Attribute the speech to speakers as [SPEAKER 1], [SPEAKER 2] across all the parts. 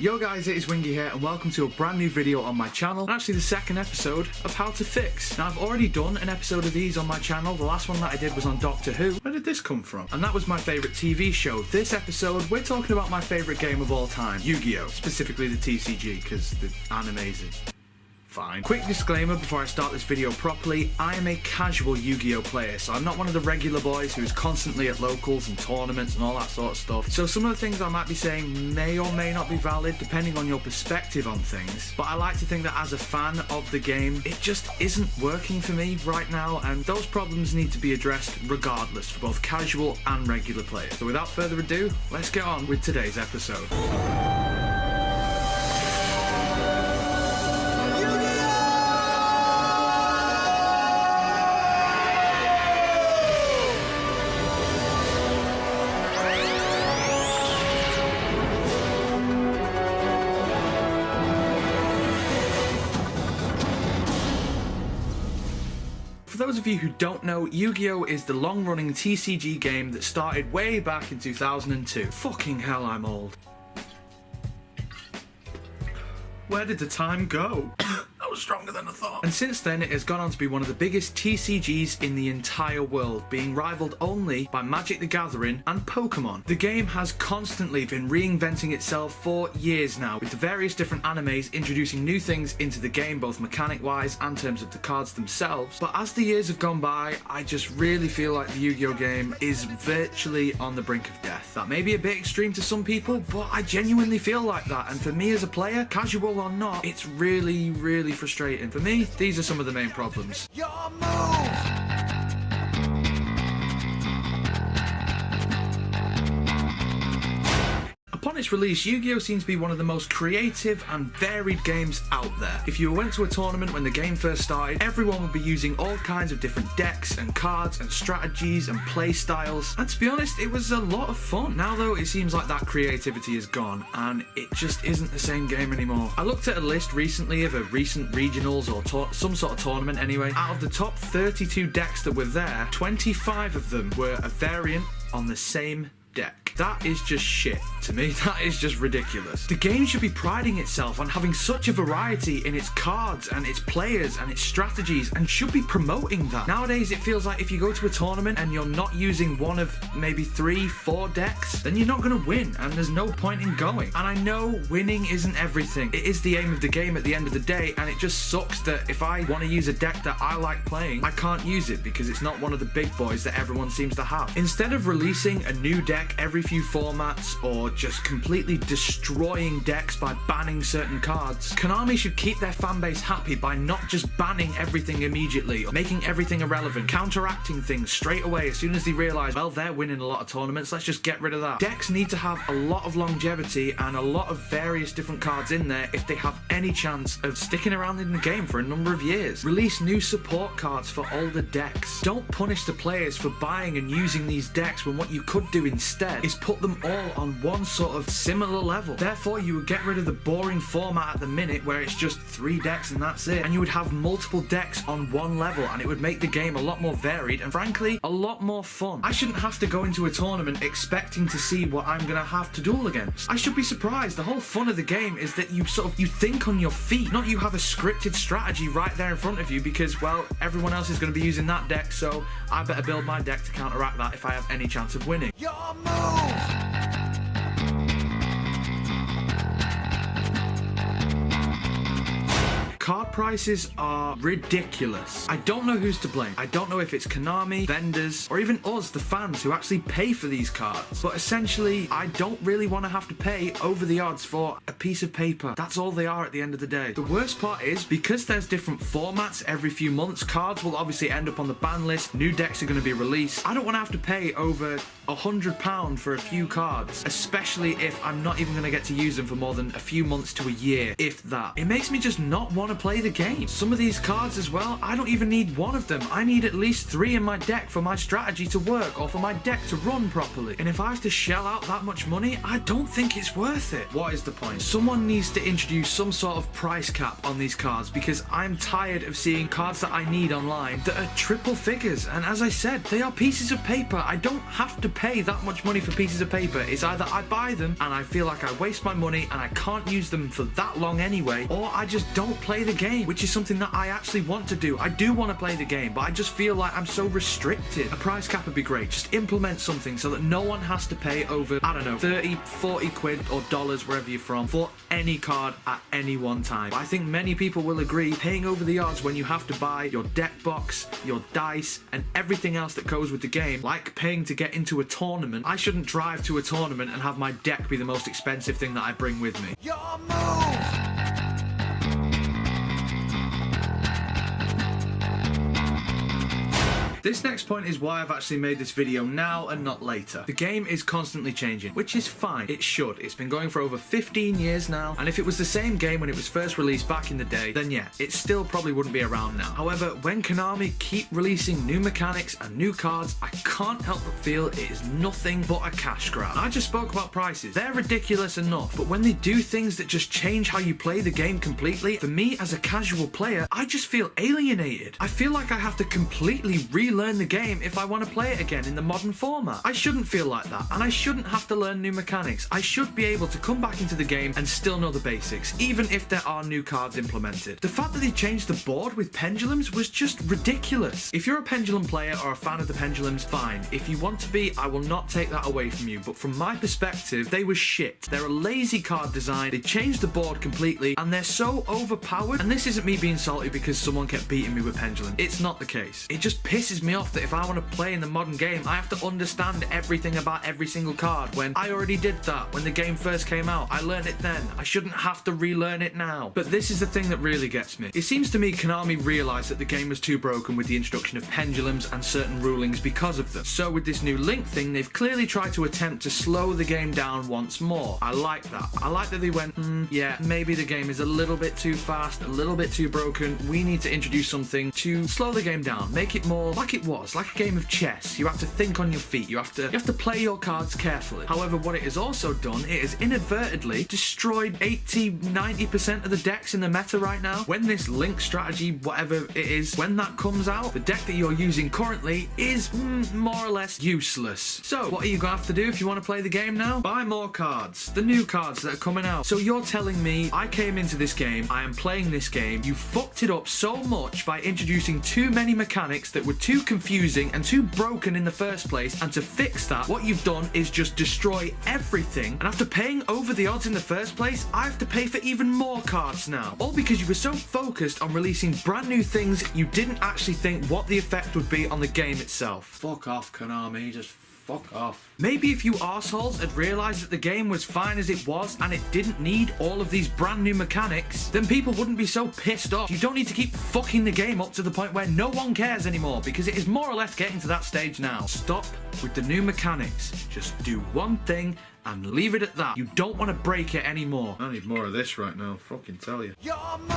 [SPEAKER 1] Yo guys, it is Wingy here and welcome to a brand new video on my channel, and actually the second episode of How to Fix. Now I've already done an episode of these on my channel. The last one that I did was on Doctor Who. Where did this come from? And that was my favourite TV show. This episode we're talking about my favourite game of all time, Yu-Gi-Oh! Specifically the TCG, because the anime's fine. Quick disclaimer before I start this video properly, I am a casual Yu-Gi-Oh player, so I'm not one of the regular boys who's constantly at locals and tournaments and all that sort of stuff. So some of the things I might be saying may or may not be valid depending on your perspective on things, but I like to think that as a fan of the game, it just isn't working for me right now, and those problems need to be addressed regardless for both casual and regular players. So without further ado, let's get on with today's episode. For those of you who don't know, Yu-Gi-Oh! Is the long-running TCG game that started way back in 2002. Fucking hell, I'm old. Where did the time go? That was stronger than I thought. And since then, it has gone on to be one of the biggest TCGs in the entire world, being rivaled only by Magic the Gathering and Pokemon. The game has constantly been reinventing itself for years now, with the various different animes introducing new things into the game, both mechanic-wise and in terms of the cards themselves. But as the years have gone by, I just really feel like the Yu-Gi-Oh! Game is virtually on the brink of death. That may be a bit extreme to some people, but I genuinely feel like that. And for me as a player, casual or not, it's really frustrating. For me, these are some of the main problems. Your move! Upon its release, Yu-Gi-Oh! Seems to be one of the most creative and varied games out there. If you went to a tournament when the game first started, everyone would be using all kinds of different decks and cards and strategies and play styles, and to be honest, it was a lot of fun. Now though, it seems like that creativity is gone, and it just isn't the same game anymore. I looked at a list recently of a recent regionals or some sort of tournament anyway. Out of the top 32 decks that were there, 25 of them were a variant on the same deck. That is just shit. To me, that is just ridiculous. The game should be priding itself on having such a variety in its cards and its players and its strategies, and should be promoting that. Nowadays, it feels like if you go to a tournament and you're not using one of maybe 3-4 decks, then you're not going to win, and there's no point in going. And I know winning isn't everything. It is the aim of the game at the end of the day, and it just sucks that if I want to use a deck that I like playing, I can't use it because it's not one of the big boys that everyone seems to have. Instead of releasing a new deck every few formats or just completely destroying decks by banning certain cards, Konami should keep their fanbase happy by not just banning everything immediately or making everything irrelevant, counteracting things straight away as soon as they realise, well, they're winning a lot of tournaments, let's just get rid of that. Decks need to have a lot of longevity and a lot of various different cards in there if they have any chance of sticking around in the game for a number of years. Release new support cards for older decks. Don't punish the players for buying and using these decks when what you could do instead is put them all on one sort of similar level. Therefore, you would get rid of the boring format at the minute where it's just 3 decks and that's it, and you would have multiple decks on one level, and it would make the game a lot more varied and frankly a lot more fun. I shouldn't have to go into a tournament expecting to see what I'm gonna have to duel against. I should be surprised. The whole fun of the game is that you think on your feet, not you have a scripted strategy right there in front of you because, well, everyone else is going to be using that deck, so I better build my deck to counteract that if I have any chance of winning. Your move! Card prices are ridiculous. I don't know who's to blame. I don't know if it's Konami, vendors, or even us, the fans, who actually pay for these cards. But essentially, I don't really want to have to pay over the odds for a piece of paper. That's all they are at the end of the day. The worst part is, because there's different formats every few months, cards will obviously end up on the ban list, new decks are going to be released. I don't want to have to pay over £100 for a few cards, especially if I'm not even going to get to use them for more than a few months to a year, if that. It makes me just not want to play the game. Some of these cards as well, I don't even need one of them. I need at least 3 in my deck for my strategy to work or for my deck to run properly. And if I have to shell out that much money, I don't think it's worth it. What is the point? Someone needs to introduce some sort of price cap on these cards because I'm tired of seeing cards that I need online that are triple figures. And as I said, they are pieces of paper. I don't have to pay that much money for pieces of paper. It's either I buy them and I feel like I waste my money and I can't use them for that long anyway, or I just don't play the game, which is something that I actually want to do. I do want to play the game, but I just feel like I'm so restricted. A price cap would be great. Just implement something so that no one has to pay over, I don't know, 30, 40 quid or dollars, wherever you're from, for any card at any one time. But I think many people will agree, paying over the odds when you have to buy your deck box, your dice, and everything else that goes with the game, like paying to get into a tournament. I shouldn't drive to a tournament and have my deck be the most expensive thing that I bring with me.
[SPEAKER 2] Your move!
[SPEAKER 1] This next point is why I've actually made this video now and not later. The game is constantly changing, which is fine. It should. It's been going for over 15 years now, and if it was the same game when it was first released back in the day, then yeah, it still probably wouldn't be around now. However, when Konami keep releasing new mechanics and new cards, I can't help but feel it is nothing but a cash grab. I just spoke about prices. They're ridiculous enough, but when they do things that just change how you play the game completely, for me as a casual player, I just feel alienated. I feel like I have to completely relearn the game if I want to play it again in the modern format. I shouldn't feel like that, and I shouldn't have to learn new mechanics. I should be able to come back into the game and still know the basics, even if there are new cards implemented. The fact that they changed the board with pendulums was just ridiculous. If you're a pendulum player or a fan of the pendulums, fine. If you want to be, I will not take that away from you, but from my perspective, they were shit. They're a lazy card design, they changed the board completely, and they're so overpowered. And this isn't me being salty because someone kept beating me with pendulum. It's not the case. It just pisses me off that if I want to play in the modern game, I have to understand everything about every single card, when I already did that when the game first came out. I learned it then. I shouldn't have to relearn it now. But this is the thing that really gets me. It seems to me Konami realised that the game was too broken with the introduction of pendulums and certain rulings because of them. So with this new Link thing, they've clearly tried to attempt to slow the game down once more. I like that. I like that they went, yeah, maybe the game is a little bit too fast, a little bit too broken. We need to introduce something to slow the game down, make it more like it was, like a game of chess. You have to think on your feet. You have to play your cards carefully. However, what it has also done, it has inadvertently destroyed 80-90% of the decks in the meta right now. When this Link strategy, whatever it is, when that comes out, the deck that you're using currently is more or less useless. So what are you gonna have to do if you want to play the game now? Buy more cards. The new cards that are coming out. So you're telling me I came into this game, I am playing this game, you fucked it up so much by introducing too many mechanics that were too confusing and too broken in the first place, and to fix that, what you've done is just destroy everything, and after paying over the odds in the first place, I have to pay for even more cards now. All because you were so focused on releasing brand new things, you didn't actually think what the effect would be on the game itself. Fuck off, Konami, just fuck off. Maybe if you arseholes had realised that the game was fine as it was and it didn't need all of these brand new mechanics, then people wouldn't be so pissed off. You don't need to keep fucking the game up to the point where no one cares anymore, because it is more or less getting to that stage now. Stop with the new mechanics. Just do one thing and leave it at that. You don't want to break it anymore. I need more of this right now, fucking tell you.
[SPEAKER 2] Your move!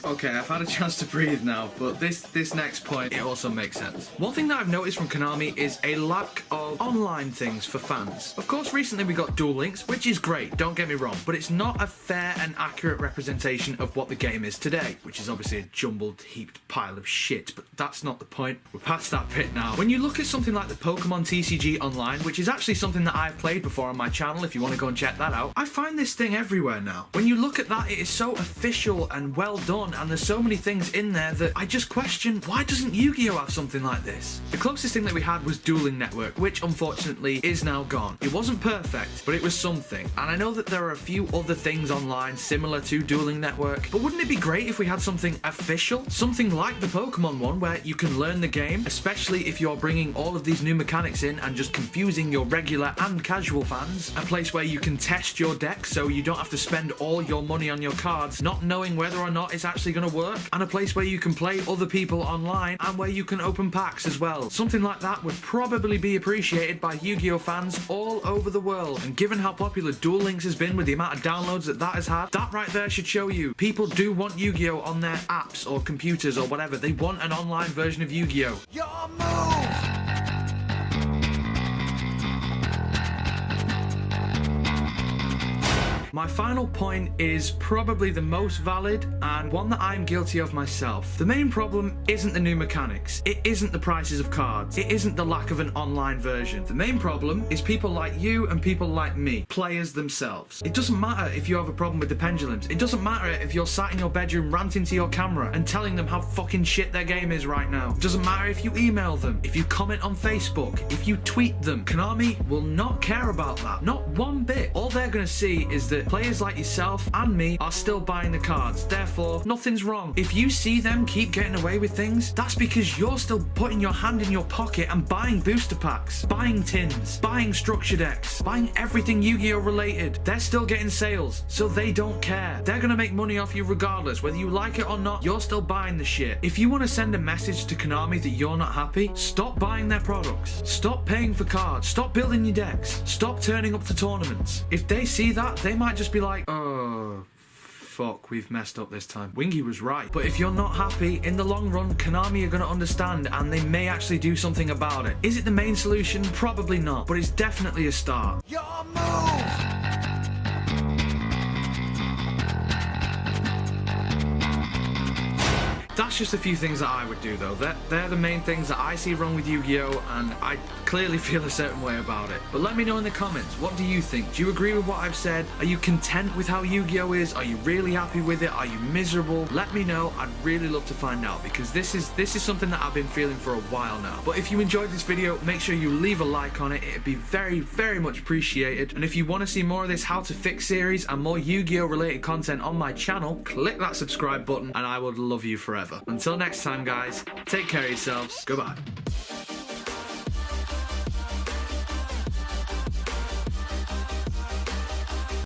[SPEAKER 1] Okay, I've had a chance to breathe now, but this next point, it also makes sense. One thing that I've noticed from Konami is a lack of online things for fans. Of course, recently we got Duel Links, which is great, don't get me wrong, but it's not a fair and accurate representation of what the game is today, which is obviously a jumbled, heaped pile of shit, but that's not the point. We're past that bit now. When you look at something like the Pokemon TCG Online, which is actually something that I've played before on my channel, if you want to go and check that out, I find this thing everywhere now. When you look at that, it is so official and well done, and there's so many things in there that I just question, why doesn't Yu-Gi-Oh have something like this? The closest thing that we had was Dueling Network, which unfortunately is now gone. It wasn't perfect, but it was something, and I know that there are a few other things online similar to Dueling Network, but wouldn't it be great if we had something official? Something like the Pokemon one, where you can learn the game, especially if you're bringing all of these new mechanics in and just confusing your regular and casual fans. A place where you can test your deck so you don't have to spend all your money on your cards not knowing whether or not it's actually going to work, and a place where you can play other people online and where you can open packs as well. Something like that would probably be appreciated by Yu-Gi-Oh fans all over the world, and given how popular Duel Links has been with the amount of downloads that has had, that right there should show you people do want Yu-Gi-Oh on their apps or computers or whatever. They want an online version of Yu-Gi-Oh.
[SPEAKER 2] Your move!
[SPEAKER 1] My final point is probably the most valid and one that I'm guilty of myself. The main problem isn't the new mechanics. It isn't the prices of cards. It isn't the lack of an online version. The main problem is people like you and people like me, players themselves. It doesn't matter if you have a problem with the pendulums. It doesn't matter if you're sat in your bedroom ranting to your camera and telling them how fucking shit their game is right now. It doesn't matter if you email them, if you comment on Facebook, if you tweet them. Konami will not care about that. Not one bit. All they're gonna see is that players like yourself and me are still buying the cards. Therefore, nothing's wrong. If you see them keep getting away with things, that's because you're still putting your hand in your pocket and buying booster packs, buying tins, buying structure decks, buying everything Yu-Gi-Oh related. They're still getting sales, so they don't care. They're gonna make money off you regardless. Whether you like it or not, you're still buying the shit. If you want to send a message to Konami that you're not happy, stop buying their products. Stop paying for cards. Stop building your decks. Stop turning up to tournaments. If they see that, they might just be like, oh, fuck, we've messed up this time. Wingy was right. But if you're not happy, in the long run, Konami are going to understand and they may actually do something about it. Is it the main solution? Probably not, but it's definitely a start.
[SPEAKER 2] Your move!
[SPEAKER 1] That's just a few things that I would do though. They're the main things that I see wrong with Yu-Gi-Oh! And I clearly feel a certain way about it. But let me know in the comments, what do you think? Do you agree with what I've said? Are you content with how Yu-Gi-Oh! Is? Are you really happy with it? Are you miserable? Let me know. I'd really love to find out because this is something that I've been feeling for a while now. But if you enjoyed this video, make sure you leave a like on it. It'd be very, very much appreciated. And if you want to see more of this How to Fix series and more Yu-Gi-Oh! Related content on my channel, click that subscribe button and I would love you forever. Until next time, guys, take care of yourselves. Goodbye.